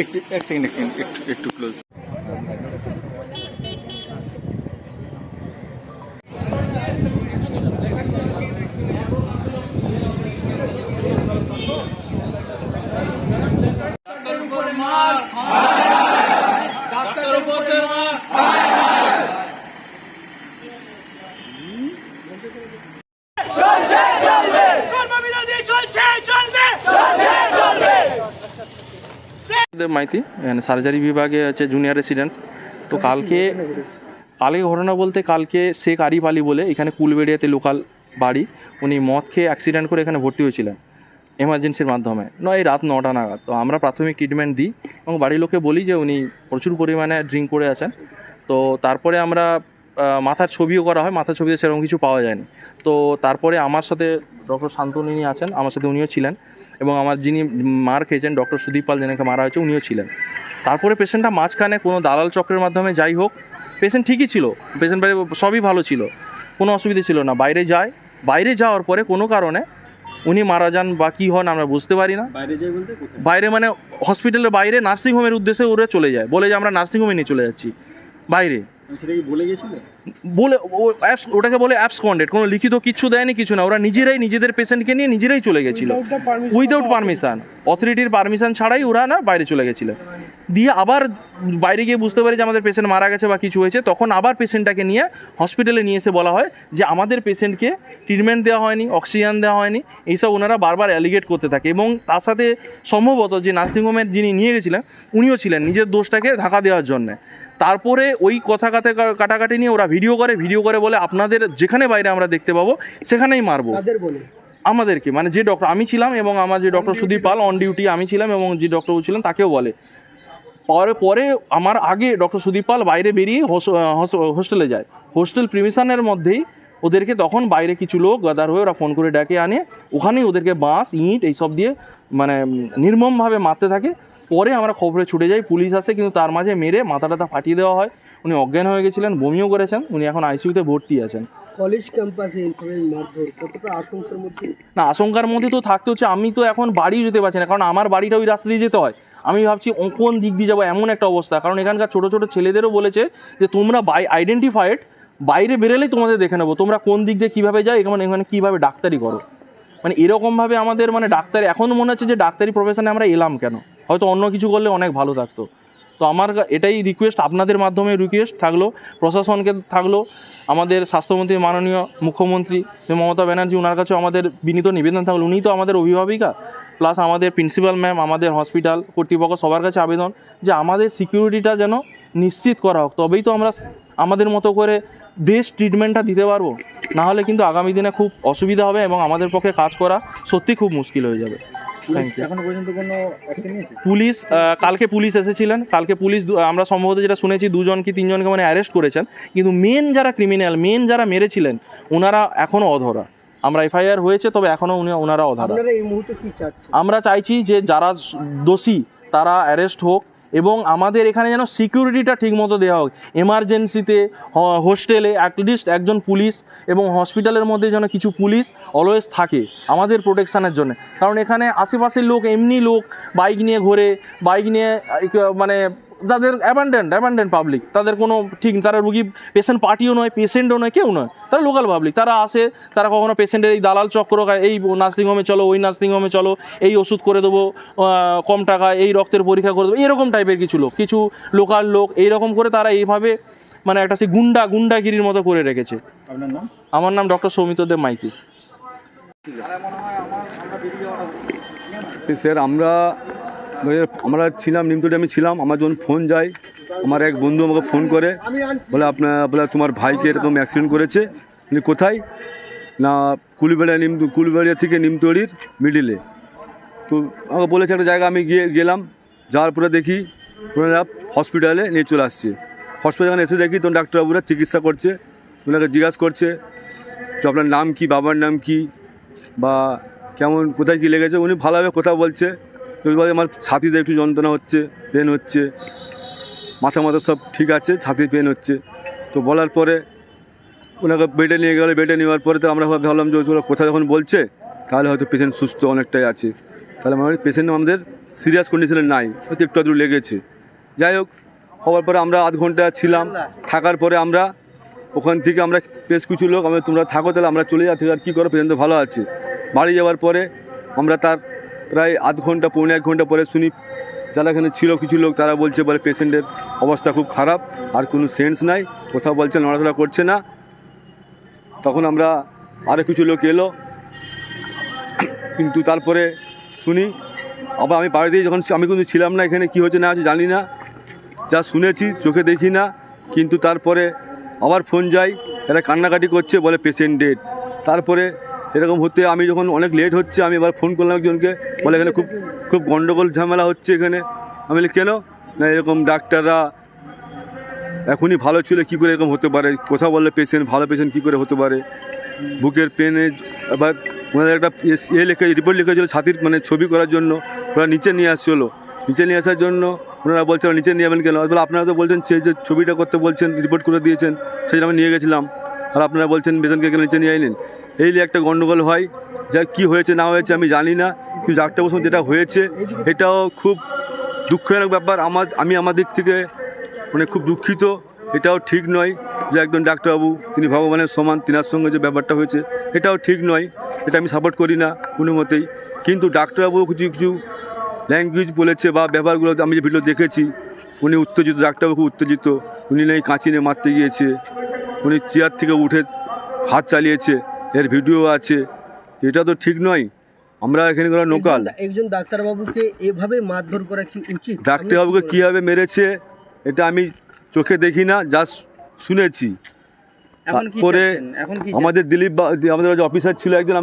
একটু এক সেকেন্ড একটু ক্লোজ। মাইতি সার্জারি বিভাগে আছে জুনিয়র রেসিডেন্ট। তো কালকে ঘটনা বলতে কালকে শেখ আরিফ আলী বলে এখানে কুলবেড়িয়াতে লোকাল বাড়ি, উনি মদ খেয়ে অ্যাক্সিডেন্ট করে এখানে ভর্তি হয়েছিলেন এমার্জেন্সির মাধ্যমে রাত 9টা নাগাদ। তো আমরা প্রাথমিক ট্রিটমেন্ট দিই এবং বাড়ির লোককে বলি যে উনি প্রচুর পরিমাণে ড্রিঙ্ক করে আছেন। তো তারপরে আমরা মাথার ছবিও করা হয়, মাথার ছবিতে সেরকম কিছু পাওয়া যায়নি। তো তারপরে আমার সাথে ডক্টর শান্তনু আছেন, আমার সাথে উনিও ছিলেন, এবং আমার যিনি মার খেয়েছেন ডক্টর সুদীপ পাল যেনাকে মারা হয়েছে উনিও ছিলেন। তারপরে পেশেন্টটা মাঝখানে কোনো দালাল চক্রের মাধ্যমে যাই হোক, পেশেন্ট ঠিকই ছিল, পেশেন্ট সবই ভালো ছিল, কোনো অসুবিধা ছিল না। বাইরে যাওয়ার পরে কোনো কারণে উনি মারা যান বা কী হন আমরা বুঝতে পারি না। বাইরে মানে হসপিটালের বাইরে নার্সিংহোমের উদ্দেশ্যে ওরা চলে যায়, বলে যে আমরা নার্সিংহোমে নিয়ে চলে যাচ্ছি বাইরে। বলে ওটাকে বলে অ্যাবসকন্ডেড, কোনো লিখিত কিচ্ছু দেয়নি, কিছু না, ওরা নিজেদের পেশেন্টকে নিয়ে নিজেরাই চলে গেছিল উইদাউট পারমিশন, অথরিটির পারমিশন ছাড়াই ওরা বাইরে চলে গেছিলেন। দিয়ে আবার বাইরে গিয়ে বুঝতে পারি যে আমাদের পেশেন্ট মারা গেছে বা কিছু হয়েছে, তখন আবার পেশেন্টটাকে নিয়ে হসপিটালে নিয়ে এসে বলা হয় যে আমাদের পেশেন্টকে ট্রিটমেন্ট দেওয়া হয়নি, অক্সিজেন দেওয়া হয়নি, এইসব ওনারা বারবার অ্যালিগেট করতে থাকে। এবং তার সাথে সম্ভবত যে নার্সিংহোমের যিনি নিয়ে গেছিলেন উনিও ছিলেন নিজের দোষটাকে ঢাকা দেওয়ার জন্যে। তারপরে ওই কথা কাটাকাটি নিয়ে ওরা ভিডিও করে বলে আপনাদের যেখানে বাইরে আমরা দেখতে পাবো সেখানেই মারবো আমাদেরকে, মানে যে ডক্টর আমি ছিলাম এবং আমার যে doctor Sudip Pal on duty আমি ছিলাম এবং যে ডক্টর ছিলেন তাকেও বলে। পরে আমার আগে ডক্টর সুদীপ পাল বাইরে বেরিয়ে হোস্টেলে যায়, হোস্টেল প্রিমিশনের মধ্যেই ওদেরকে তখন বাইরে কিছু লোক গাদার হয়ে ওরা ফোন করে ডেকে আনে, ওখানেই ওদেরকে বাঁশ ইঁট এইসব দিয়ে মানে নির্মমভাবে মারতে থাকে। পরে আমরা খবরে ছুটে যাই, পুলিশ আসে, কিন্তু তার মাঝে মেরে মাথাটা ফাটিয়ে দেওয়া হয়। উনি অজ্ঞান হয়ে গেছিলেন, বমিও করেছেন, উনি এখন আইসিইউতে ভর্তি আছেন। কলেজ ক্যাম্পাসে মারধর কতটা আশঙ্কার মধ্যে? না, আশঙ্কার মধ্যে তো থাকতে হচ্ছে। আমি তো এখন বাড়ি যেতে পারছি না, কারণ আমার বাড়িটা ওই রাস্তা দিয়ে যেতে হয়। আমি ভাবছি কোন দিক দিয়ে যাবো, এমন একটা অবস্থা। কারণ এখানকার ছোটো ছোটো ছেলেদেরও বলেছে যে তোমরা আইডেন্টিফাইড, বাইরে বেরোলেই তোমাদের দেখে নেবো, তোমরা কোন দিক দিয়ে কীভাবে যাও, এখানে কীভাবে ডাক্তারি করো। মানে এরকমভাবে আমাদের মানে ডাক্তারি, এখন মনে হচ্ছে যে ডাক্তারি প্রফেশনে আমরা এলাম কেন, হয়তো অন্য কিছু করলে অনেক ভালো থাকতো। তো আমার এটাই রিকোয়েস্ট, আপনাদের মাধ্যমে রিকোয়েস্ট থাকলো, প্রশাসনকে থাকলো, আমাদের স্বাস্থ্যমন্ত্রী মাননীয় মুখ্যমন্ত্রী মমতা ব্যানার্জি ওনার কাছেও আমাদের বিনীত নিবেদন থাকলো, উনিই তো আমাদের অভিভাবিকা, প্লাস আমাদের প্রিন্সিপাল ম্যাম, আমাদের হসপিটাল কর্তৃপক্ষ, সবার কাছে আবেদন যে আমাদের সিকিউরিটিটা যেন নিশ্চিত করা হোক, তবেই তো আমরা আমাদের মতো করে বেস্ট ট্রিটমেন্টটা দিতে পারবো। নাহলে কিন্তু আগামী দিনে খুব অসুবিধা হবে এবং আমাদের পক্ষে কাজ করা সত্যি খুব মুশকিল হয়ে যাবে। পুলিশ কালকে পুলিশ এসেছিলেন, কালকে পুলিশ আমরা সম্ভবত যেটা শুনেছি 2জন কি 3জনকে মানে অ্যারেস্ট করেছেন, কিন্তু মেন যারা ক্রিমিনাল, মেন যারা মেরেছিলেন ওনারা এখনও অধরা। আমরা এফআইআর হয়েছে, তবে এখনও ওনারা অধরা। আমরা চাইছি যে যারা দোষী তারা অ্যারেস্ট হোক এবং আমাদের এখানে যেন সিকিউরিটিটা ঠিকমতো দেওয়া হোক। এমার্জেন্সিতে হোস্টেলে অ্যাটলিস্ট একজন পুলিশ এবং হসপিটালের মধ্যে যেন কিছু পুলিশ অলওয়েজ থাকে আমাদের প্রোটেকশানের জন্য। কারণ এখানে আশেপাশের লোক এমনি লোক বাইক নিয়ে ঘোরে, বাইক নিয়ে মানে যাদের অ্যাবান্ডেন্ট পাবলিক, তাদের কোনো ঠিক, তারা রুগী পেশেন্ট পার্টিও নয়, পেশেন্টও নয়, কেউ নয়, তারা লোকাল পাবলিক। তারা আসে, তারা কখনো পেশেন্টের এই দালাল চক্র, এই নার্সিংহোমে চলো, ওই নার্সিংহোমে চলো, এই ওষুধ করে দেবো কম টাকায়, এই রক্তের পরীক্ষা করে দেবো, এরকম টাইপের কিছু লোক, কিছু লোকাল লোক এইরকম করে তারা এইভাবে মানে একটা সেই গুন্ডাগিরির মতো করে রেখেছে। আপনার নাম? আমার নাম ডক্টর সৌমিত্রদেব মাইতি। স্যার আমরা ছিলাম নিমতলি, আমি ছিলাম। আমার যখন ফোন যায়, আমার এক বন্ধু আমাকে ফোন করে বলে তোমার ভাইকে এরকম অ্যাক্সিডেন্ট করেছে। কোথায় না, কুলবেড়িয়া থেকে নিমতলির মিডিলে। তো আমাকে বলেছে একটা জায়গা, আমি গেলাম, যাওয়ার পরে দেখি ওনারা হসপিটালে নিয়ে চলে আসছে। হসপিটালে এসে দেখি তখন ডাক্তারবাবুরা চিকিৎসা করছে, ওনাকে জিজ্ঞাসা করছে যে আপনার নাম কি, বাবার নাম কি, বা কেমন, কোথায় কী লেগেছে। উনি ভালোভাবে কথা বলছে, আমার ছাতিতে একটু যন্ত্রণা হচ্ছে, পেন হচ্ছে, মাথা সব ঠিক আছে, ছাতির পেন হচ্ছে। তো বলার পরে ওনাকে বেডে নিয়ে গেল। বেডে নেওয়ার পরে তো আমরা ভাবলাম যে ওরা কথা যখন বলছে তাহলে হয়তো পেশেন্ট সুস্থ অনেকটাই আছে, তাহলে পেশেন্ট আমাদের সিরিয়াস কন্ডিশনে নাই, হয়তো একটু আধটু লেগেছে। যাই হোক, হওয়ার পরে আমরা আধ ঘন্টা ছিলাম, থাকার পরে আমরা ওখান থেকে আমরা বেশ কিছু লোক আমরা তোমরা থাকো তাহলে আমরা চলে যাচ্ছি, আর কী করো, পেশেন্ট তো ভালো আছে। বাড়ি যাওয়ার পরে আমরা তার প্রায় আধ ঘন্টা পৌনে 1 ঘন্টা পরে শুনি যারা এখানে ছিল কিছু লোক তারা বলছে বলে পেশেন্টের অবস্থা খুব খারাপ, আর কোনো সেন্স নাই, কোথাও বলছে নড়াচড়া করছে না। তখন আমরা আরও কিছু লোক এলো, কিন্তু তারপরে শুনি আবার আমি বাড়িতেই যখন আমি কিন্তু ছিলাম না এখানে, কী হচ্ছে না আছে জানি না, যা শুনেছি চোখে দেখি না। কিন্তু তারপরে আবার ফোন যায়, এরা কান্নাকাটি করছে, বলে পেশেন্ট ডেড। তারপরে এরকম হতে আমি যখন অনেক লেট হচ্ছে, আমি এবার ফোন করলাম একজনকে, বলে এখানে খুব খুব গণ্ডগোল ঝামেলা হচ্ছে এখানে। আমি বলি কেন, না এরকম ডাক্তাররা এখনই ভালো ছিল, কী করে এরকম হতে পারে, কোথাও বললে পেশেন্ট ভালো পেশেন্ট কী করে হতে পারে। বুকের পেনে আবার ওনাদের একটা লিখে রিপোর্ট লিখেছিল ছাতির মানে ছবি করার জন্য, ওরা নিচে নিয়ে আসছিলো। নিচে নিয়ে আসার জন্য ওনারা বলছে নিচে নিয়ে যাবেন কেন, বলে আপনারা তো বলছেন সেই যে ছবিটা করতে বলছেন, রিপোর্ট করে দিয়েছেন, সেই জন্য আমি নিয়ে গেছিলাম, আর আপনারা বলছেন পেশেন্টকে এখানে নিচে নিয়ে আইলেন। এই নিয়ে একটা গণ্ডগোল হয়, যা কী হয়েছে না হয়েছে আমি জানি না, কিন্তু ডাক্তারবাবুর সঙ্গে যেটা হয়েছে এটাও খুব দুঃখজনক ব্যাপার। আমি আমার দিক থেকে মানে খুব দুঃখিত, এটাও ঠিক নয় যে একজন ডাক্তারবাবু তিনি ভগবানের সমান, তিনার সঙ্গে যে ব্যাপারটা হয়েছে এটাও ঠিক নয়, এটা আমি সাপোর্ট করি না কোনো মতেই। কিন্তু ডাক্তারবাবু কিছু কিছু ল্যাঙ্গুয়েজ বলেছে বা ব্যাপারগুলো আমি যে ভিডিও দেখেছি, উনি উত্তেজিত, ডাক্তারবাবু খুব উত্তেজিত, উনি নেই কাঁচি নিয়ে মারতে গিয়েছে, উনি চেয়ার থেকে উঠে হাত চালিয়েছে, এর ভিডিও আছে, এটা তো ঠিক নয়। আমরা এখানে করা লোকাল, একজন ডাক্তারবাবুকে এভাবে মারধর করা কি উচিত? ডাক্তারবাবুকে কীভাবে মেরেছে এটা আমি চোখে দেখি না, যা শুনেছি। তারপরে আমাদের দিলীপ আমাদের যে অফিসার ছিল একজন,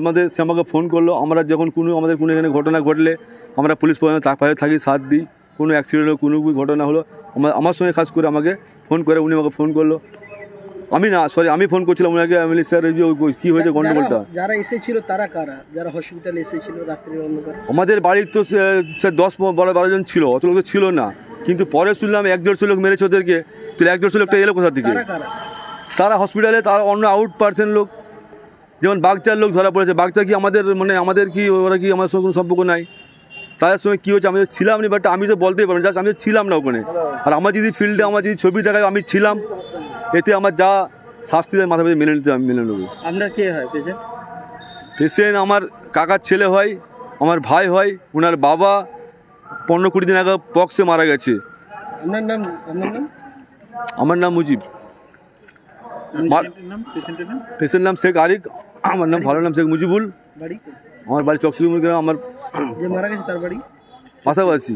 আমাদের সে আমাকে ফোন করলো, আমরা যখন আমাদের কোনো এখানে ঘটনা ঘটলে আমরা পুলিশ প্রশাসন তার পাশে থাকি, সাথ দিই। কোনো অ্যাক্সিডেন্ট হলো, কোনো ঘটনা হলো, আমার সঙ্গে খাস করে আমাকে ফোন করে, উনি আমাকে ফোন করলো, আমি ফোন করছিলাম ওনাকে। আমি বলি স্যার এই যে কী হয়েছে গন্ডগোলটা। যারা এসেছিল তারা কারা, যারা হসপিটালে এসেছিল রাত্রির অন্ধকারে? আমাদের বাড়ির তো স্যার 10-12 জন ছিল, অত লোক ছিল না, কিন্তু পরে শুনলাম 1-150 লোক মেরেছে ওদেরকে। তো 1-150 লোকটা এলো কোথা থেকে? তারা হসপিটালে, তারা অন্য আউট পার্সেন্ট লোক, যেমন বাগচার লোক ধরা পড়েছে। বাগচা কি আমাদের কি ওরা কি আমার সঙ্গে কোনো সম্পর্ক নাই? তাদের সঙ্গে কী হচ্ছে আমি তো ছিলাম না, বাট আমি তো বলতেই পারবো, জাস্ট আমি তো ছিলাম না ওখানে। আর আমার যদি ফিল্ডে আমার যদি ছবি দেখায় আমি ছিলাম, এতে আমার যা শাস্তি দেয় মাথা পেতে মেনে নিতে আমি মেনে নেবো। আপনার কে হয় পেশেন্ট? পেশেন্ট আমার কাকার ছেলে হয়, আমার ভাই হয়, ওনার বাবা 15-20 দিন আগে পক্সে মারা গেছে। আপনার নাম? আমার নাম মুজিব। পেশেন্ট নাম শেখ আরিক, আমার নাম ভালো নাম শেখ মুজিবুল। আমার বাড়ি চকসুরি, আমার যে মারা গেছে তার বাড়ি পাশাপাশি।